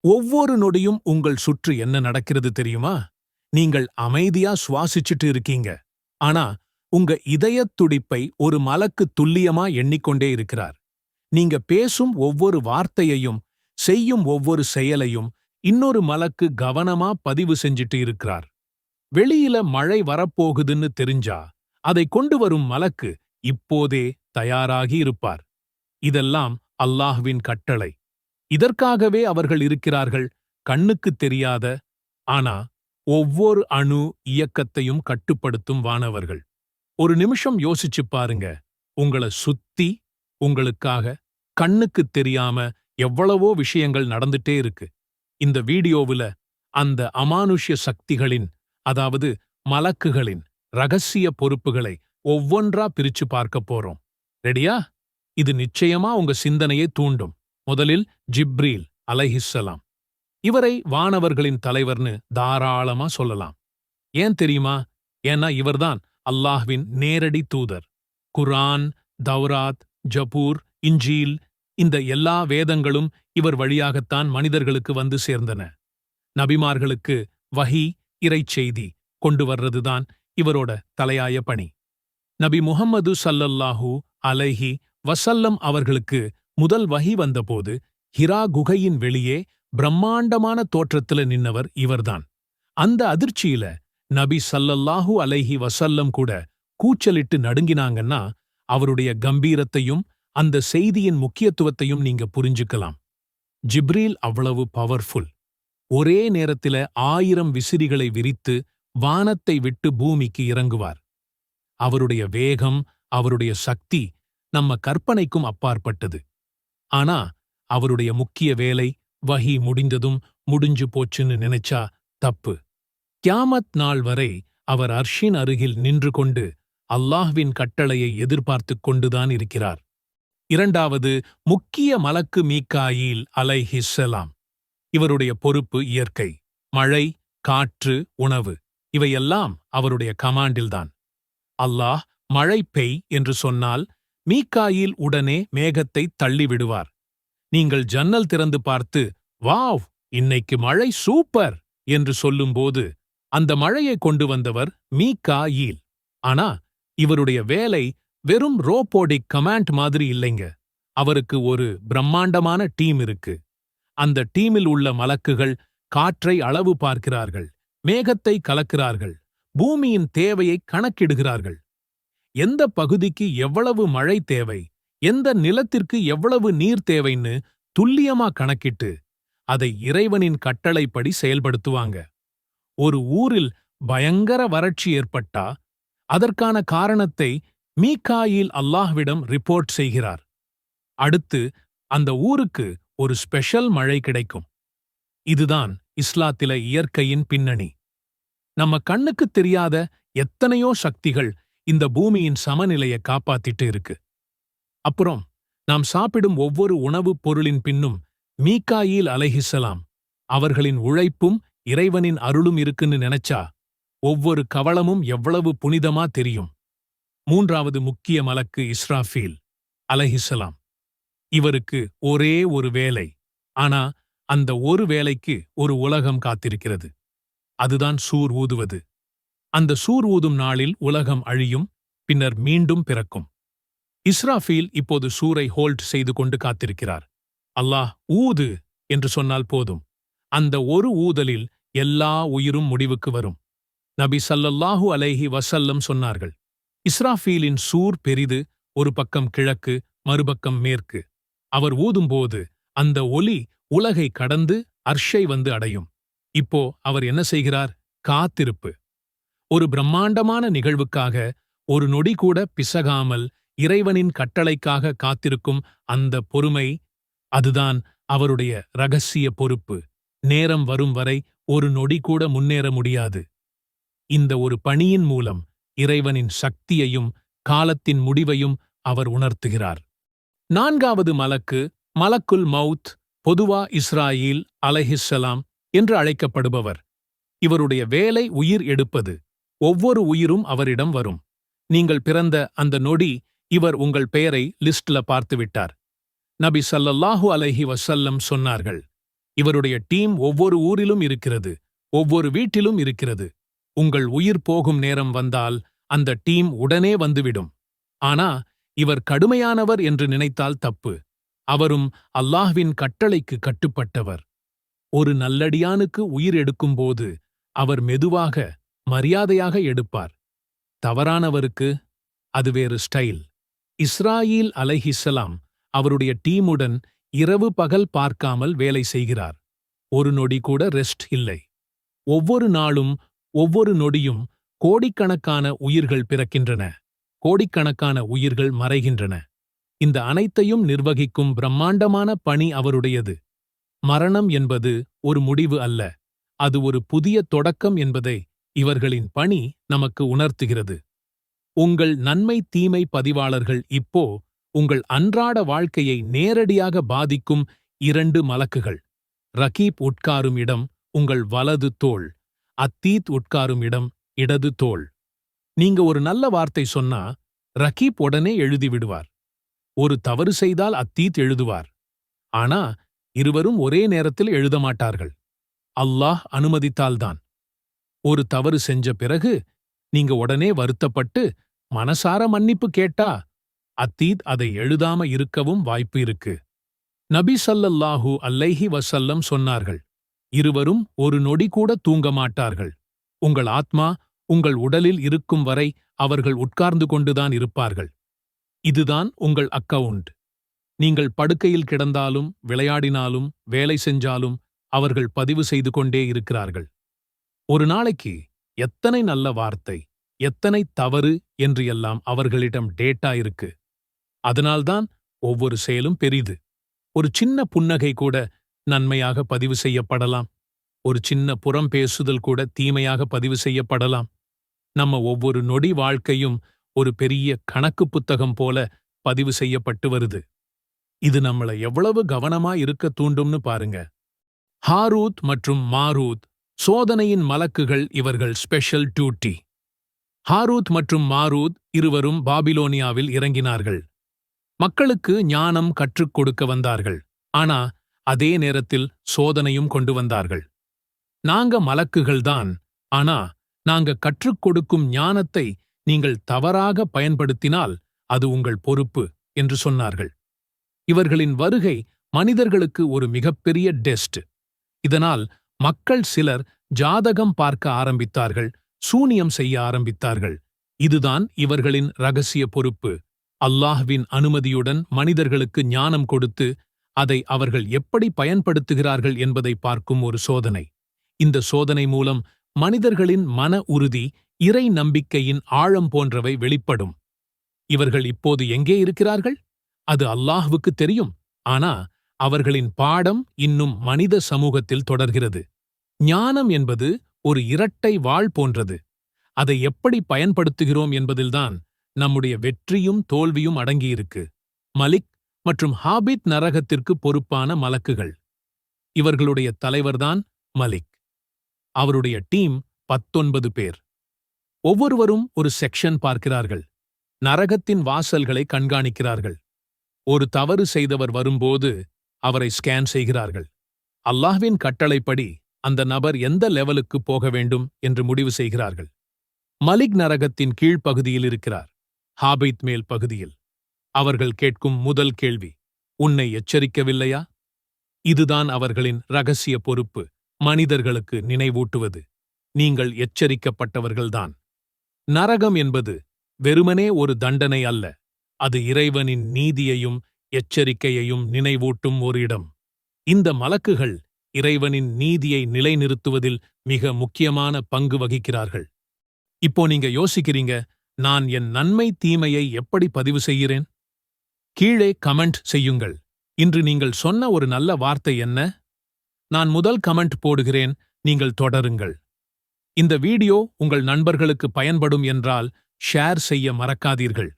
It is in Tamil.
ஒவ்வொரு நொடியும் உங்கள் சுற்று என்ன நடக்கிறது தெரியுமா? நீங்கள் அமைதியா சுவாசிச்சுட்டு இருக்கீங்க. ஆனா, உங்க இதயத் துடிப்பை ஒரு மலக்கு துல்லியமா எண்ணிக்கொண்டே இருக்கிறார். நீங்க பேசும் ஒவ்வொரு வார்த்தையையும், செய்யும் ஒவ்வொரு செயலையும் இன்னொரு மலக்கு கவனமா பதிவு செஞ்சுட்டு இருக்கிறார். வெளியில மழை வரப்போகுதுன்னு தெரிஞ்சா, அதை கொண்டு வரும் மலக்கு இப்போதே தயாராகி இருப்பார். இதெல்லாம் அல்லாஹ்வின் கட்டளை. இதற்காகவே அவர்கள் இருக்கிறார்கள், கண்ணுக்குத் தெரியாத, ஆனா ஒவ்வொரு அணு இயக்கத்தையும் கட்டுப்படுத்தும் வானவர்கள். ஒரு நிமிஷம் யோசிச்சுப் பாருங்க. உங்கள சுத்தி, உங்களுக்காக, கண்ணுக்குத் தெரியாம எவ்வளவோ விஷயங்கள் நடந்துட்டே இருக்கு. இந்த வீடியோவுல அந்த அமானுஷ்ய சக்திகளின், அதாவது மலக்குகளின் ரகசிய பொறுப்புகளை ஒவ்வொன்றா பிரிச்சு பார்க்க போறோம். ரெடியா? இது நிச்சயமா உங்க சிந்தனையை தூண்டும். முதலில் ஜிப்ரீல் அலைஹிஸ்ஸலாம். இவரை வானவர்களின் தலைவர்னு தாராளமா சொல்லலாம். ஏன் தெரியுமா? ஏன்னா இவர்தான் அல்லாஹ்வின் நேரடி தூதர். குர்ஆன், தௌராத், ஜபூர், இன்ஜீல், இந்த எல்லா வேதங்களும் இவர் வழியாகத்தான் மனிதர்களுக்கு வந்து சேர்ந்தன. நபிமார்களுக்கு வஹி, இறைச்செய்தி கொண்டு வர்றதுதான் இவரோட தலையாய பணி. நபி முஹம்மது ஸல்லல்லாஹு அலைஹி வஸல்லம் அவர்களுக்கு முதல் வஹி வந்தபோது ஹிரா குகையின் வெளியே பிரம்மாண்டமான தோற்றத்துல நின்னவர் இவர்தான். அந்த அதிர்ச்சியில நபி ஸல்லல்லாஹு அலைஹி வஸல்லம் கூட கூச்சலிட்டு நடுங்கினாங்கன்னா, அவருடைய கம்பீரத்தையும் அந்த செய்தியின் முக்கியத்துவத்தையும் நீங்க புரிஞ்சுக்கலாம். ஜிப்ரீல் அவ்வளவு பவர்ஃபுல். ஒரே நேரத்தில 1000 விசிறிகளை விரித்து வானத்தை விட்டு பூமிக்கு இறங்குவார். அவருடைய வேகம், அவருடைய சக்தி நம்ம கற்பனைக்கும் அப்பாற்பட்டது. ஆனா அவருடைய முக்கிய வேலை வஹி முடிந்ததும் முடிஞ்சு போச்சுன்னு நினைச்சா தப்பு. கியாமத் நாள் வரை அவர் அர்ஷின் அருகில் நின்று கொண்டு அல்லாஹ்வின் கட்டளையை எதிர்பார்த்துக் கொண்டுதான் இருக்கிறார். இரண்டாவது முக்கிய மலக்கு மீகாயில் அலைஹிஸ்ஸலாம். இவருடைய பொறுப்பு இயற்கை. மழை, காற்று, உணவு இவையெல்லாம் அவருடைய கமாண்டில்தான். அல்லாஹ் மழை பெய் என்று சொன்னால் மீகாயில் உடனே மேகத்தை தள்ளிவிடுவார். நீங்கள் ஜன்னல் திறந்து பார்த்து, வாவ், இன்னைக்கு மழை சூப்பர் என்று சொல்லும்போது அந்த மழையை கொண்டு வந்தவர் மீகாயில். ஆனா இவருடைய வேலை வெறும் ரோபோடிக் கமாண்ட் மாதிரி இல்லைங்க. அவருக்கு ஒரு பிரம்மாண்டமான டீம் இருக்கு. அந்த டீமில் உள்ள மலக்குகள் காற்றை அளவு பார்க்கிறார்கள், மேகத்தை கலக்கிறார்கள், பூமியின் தேவையை கணக்கிடுகிறார்கள். எந்த பகுதிக்கு எவ்வளவு மழை தேவை, எந்த நிலத்திற்கு எவ்வளவு நீர் தேவைன்னு துல்லியமா கணக்கிட்டு அதை இறைவனின் கட்டளைப்படி செயல்படுத்துவாங்க. ஒரு ஊரில் பயங்கர வறட்சி ஏற்பட்டா அதற்கான காரணத்தை மீகாயில் அல்லாஹ்விடம் ரிப்போர்ட் செய்கிறார். அடுத்து அந்த ஊருக்கு ஒரு ஸ்பெஷல் மழை கிடைக்கும். இதுதான் இஸ்லாத்தில இயற்கையின் பின்னணி. நம்ம கண்ணுக்குத் தெரியாத எத்தனையோ சக்திகள் இந்த பூமியின் சமநிலையை காப்பாத்திட்டு இருக்கு. அப்புறம் நாம் சாப்பிடும் ஒவ்வொரு உணவுப் பொருளின் பின்னும் மீகாயில் அலைஹிஸ்ஸலாம் அவர்களின் உழைப்பும் இறைவனின் அருளும் இருக்குன்னு நினைச்சா ஒவ்வொரு கவளமும் எவ்வளவு புனிதமா தெரியும். மூன்றாவது முக்கிய மலக்கு இஸ்ராஃபீல் அலைஹிஸ்ஸலாம். இவருக்கு ஒரே ஒரு வேலை. ஆனா அந்த ஒரு வேலைக்கு ஒரு உலகம் காத்திருக்கிறது. அதுதான் சூர் ஊதுவது. அந்த சூர் ஊதும் நாளில் உலகம் அழியும், பின்னர் மீண்டும் பிறக்கும். இஸ்ராஃபீல் இப்போது சூரை ஹோல்ட் செய்து கொண்டு காத்திருக்கிறார். அல்லாஹ் ஊது என்று சொன்னால் போதும், அந்த ஒரு ஊதலில் எல்லா உயிரும் முடிவுக்கு வரும். நபி ஸல்லல்லாஹு அலைஹி வஸல்லம் சொன்னார்கள், இஸ்ராஃபீலின் சூர் பெரிது, ஒரு பக்கம் கிழக்கு, மறுபக்கம் மேற்கு. அவர் ஊதும்போது அந்த ஒலி உலகை கடந்து அர்ஷை வந்து அடையும். இப்போ அவர் என்ன செய்கிறார்? காத்திருப்பு. ஒரு பிரம்மாண்டமான நிகழ்வுக்காக ஒரு நொடி கூட பிசகாமல் இறைவனின் கட்டளைக்காக காத்திருக்கும் அந்த பொறுமை, அதுதான் அவருடைய ரகசிய பொறுப்பு. நேரம் வரும் வரை ஒரு நொடி கூட முன்னேற முடியாது. இந்த ஒரு பணியின் மூலம் இறைவனின் சக்தியையும் காலத்தின் முடிவையும் அவர் உணர்த்துகிறார். நான்காவது மலக்கு மலக்குல் மவுத், பொதுவா இஸ்ராயீல் அலைஹிஸ்ஸலாம் என்று அழைக்கப்படுபவர். இவருடைய வேலை உயிர் எடுப்பது. ஒவ்வொரு உயிரும் அவரிடம் வரும். நீங்கள் பிறந்த அந்த நொடி இவர் உங்கள் பெயரை லிஸ்ட்ல பார்த்துவிட்டார். நபி ஸல்லல்லாஹு அலைஹி வஸல்லம் சொன்னார்கள், இவருடைய டீம் ஒவ்வொரு ஊரிலும் இருக்கிறது, ஒவ்வொரு வீட்டிலும் இருக்கிறது. உங்கள் உயிர் போகும் நேரம் வந்தால் அந்த டீம் உடனே வந்துவிடும். ஆனா இவர் கடுமையானவர் என்று நினைத்தால் தப்பு. அவரும் அல்லாஹ்வின் கட்டளைக்கு கட்டுப்பட்டவர். ஒரு நல்லடியானுக்கு உயிர் எடுக்கும்போது அவர் மெதுவாக, மரியாதையாக எடுப்பார். தவறானவருக்கு அது வேறு ஸ்டைல். இஸ்ராயீல் அலைஹிஸ்ஸலாம் அவருடைய டீமுடன் இரவு பகல் பார்க்காமல் வேலை செய்கிறார். ஒரு நொடி கூட ரெஸ்ட் இல்லை. ஒவ்வொரு நாளும், ஒவ்வொரு நொடியும் கோடிக்கணக்கான உயிர்கள் பிறக்கின்றன, கோடிக்கணக்கான உயிர்கள் மறைகின்றன. இந்த அனைத்தையும் நிர்வகிக்கும் பிரம்மாண்டமான பணி அவருடையது. மரணம் என்பது ஒரு முடிவு அல்ல, அது ஒரு புதிய தொடக்கம் என்பதை இவர்களின் பணி நமக்கு உணர்த்துகிறது. உங்கள் நன்மை தீமை பதிவாளர்கள் இப்போ உங்கள் அன்றாட வாழ்க்கையை நேரடியாக பாதிக்கும் 2 மலக்குகள். ரகீப் உட்காரும் இடம் உங்கள் வலது தோள், அத்தீத் உட்காரும் இடம் இடது தோள். நீங்க ஒரு நல்ல வார்த்தை சொன்னா ரகீப் உடனே எழுதிவிடுவார். ஒரு தவறு செய்தால் அத்தீத் எழுதுவார். ஆனா இருவரும் ஒரே நேரத்தில் எழுத மாட்டார்கள். அல்லாஹ் அனுமதித்தால்தான். ஒரு தவறு செஞ்ச பிறகு நீங்க உடனே வருத்தப்பட்டு மனசார மன்னிப்பு கேட்டா அத்தீத் அதை எழுதாம இருக்கவும் வாய்ப்பு இருக்கு. நபி ஸல்லல்லாஹு அலைஹி வஸல்லம் சொன்னார்கள், இருவரும் ஒரு நொடி கூட தூங்க மாட்டார்கள். உங்கள் ஆத்மா உங்கள் உடலில் இருக்கும் வரை அவர்கள் உட்கார்ந்து கொண்டுதான் இருப்பார்கள். இதுதான் உங்கள் அக்கவுண்ட். நீங்கள் படுக்கையில் கிடந்தாலும், விளையாடினாலும், வேலை செஞ்சாலும் அவர்கள் பதிவு செய்து கொண்டே இருக்கிறார்கள். ஒரு நாளைக்கு எத்தனை நல்ல வார்த்தை, எத்தனை தவறு என்று எல்லாம் அவர்களிடம் டேட்டா இருக்கு. அதனால்தான் ஒவ்வொரு செயலும் பெரிது. ஒரு சின்ன புன்னகை கூட நன்மையாக பதிவு செய்யப்படலாம். ஒரு சின்ன புறம் பேசுதல் கூட தீமையாக பதிவு செய்யப்படலாம். நம்ம ஒவ்வொரு நொடி வாழ்க்கையும் ஒரு பெரிய கணக்கு புத்தகம் போல பதிவு செய்யப்பட்டு வருது. இது நம்மள எவ்வளவு கவனமா இருக்க தூண்டும்னு பாருங்க. ஹாரூத் மற்றும் மாரூத் சோதனையின் மலக்குகள். இவர்கள் ஸ்பெஷல் டியூட்டி. ஹாரூத் மற்றும் மாரூத் இருவரும் பாபிலோனியாவில் இறங்கினார்கள். மக்களுக்கு ஞானம் கற்றுக் கொடுக்க வந்தார்கள். ஆனா அதே நேரத்தில் சோதனையும் கொண்டு வந்தார்கள். நாங்க மலக்குகள்தான், ஆனா நாங்க கற்றுக் கொடுக்கும் ஞானத்தை நீங்கள் தவறாக பயன்படுத்தினால் அது உங்கள் பொறுப்பு என்று சொன்னார்கள். இவர்களின் வருகை மனிதர்களுக்கு ஒரு மிகப்பெரிய டெஸ்ட். இதனால் மக்கள் சிலர் ஜாதகம் பார்க்க ஆரம்பித்தார்கள், சூனியம் செய்ய ஆரம்பித்தார்கள். இதுதான் இவர்களின் ரகசிய பொறுப்பு. அல்லாஹ்வின் அனுமதியுடன் மனிதர்களுக்கு ஞானம் கொடுத்து அதை அவர்கள் எப்படி பயன்படுத்துகிறார்கள் என்பதை பார்க்கும் ஒரு சோதனை. இந்த சோதனை மூலம் மனிதர்களின் மன உறுதி, இறை நம்பிக்கையின் ஆழம் போன்றவை வெளிப்படும். இவர்கள் இப்போது எங்கே இருக்கிறார்கள்? அது அல்லாஹ்வுக்கு தெரியும். ஆனா அவர்களின் பாடம் இன்னும் மனித சமூகத்தில் தொடர்கிறது. ஞானம் என்பது ஒரு இரட்டை வாள் போன்றது. அதை எப்படி பயன்படுத்துகிறோம் என்பதில்தான் நம்முடைய வெற்றியும் தோல்வியும் அடங்கியிருக்கு. மலிக் மற்றும் ஹாபித் நரகத்திற்கு பொறுப்பான மலக்குகள். இவர்களுடைய தலைவர்தான் மலிக். அவருடைய டீம் 19 பேர். ஒவ்வொருவரும் ஒரு செக்ஷன் பார்க்கிறார்கள். நரகத்தின் வாசல்களை கண்காணிக்கிறார்கள். ஒரு தவறு செய்தவர் வரும்போது அவரை ஸ்கேன் செய்கிறார்கள். அல்லாஹ்வின் கட்டளைப்படி அந்த நபர் எந்த லெவலுக்கு போக வேண்டும் என்று முடிவு செய்கிறார்கள். மலிக் நரகத்தின் கீழ்ப்பகுதியில் இருக்கிறார், ஹாபித் மேல் பகுதியில். அவர்கள் கேட்கும் முதல் கேள்வி, உன்னை எச்சரிக்கவில்லையா? இதுதான் அவர்களின் ரகசிய பொறுப்பு, மனிதர்களுக்கு நினைவூட்டுவது. நீங்கள் எச்சரிக்கப்பட்டவர்கள்தான். நரகம் என்பது வெறுமனே ஒரு தண்டனை அல்ல, அது இறைவனின் நீதியையும் எச்சரிக்கையையும் நினைவூட்டும் ஒரு இடம். இந்த மலக்குகள் இறைவனின் நீதியை நிலைநிறுத்துவதில் மிக முக்கியமான பங்கு வகிக்கிறார்கள். இப்போ நீங்க யோசிக்கிறீங்க, நான் என் நன்மை தீமையை எப்படி பதிவு செய்கிறேன்? கீழே கமெண்ட் செய்யுங்கள். இன்று நீங்கள் சொன்ன ஒரு நல்ல வார்த்தை என்ன? நான் முதல் கமெண்ட் போடுகிறேன், நீங்கள் தொடருங்கள். இந்த வீடியோ உங்கள் நண்பர்களுக்கு பயன்படும் என்றால் ஷேர் செய்ய மறக்காதீர்கள்.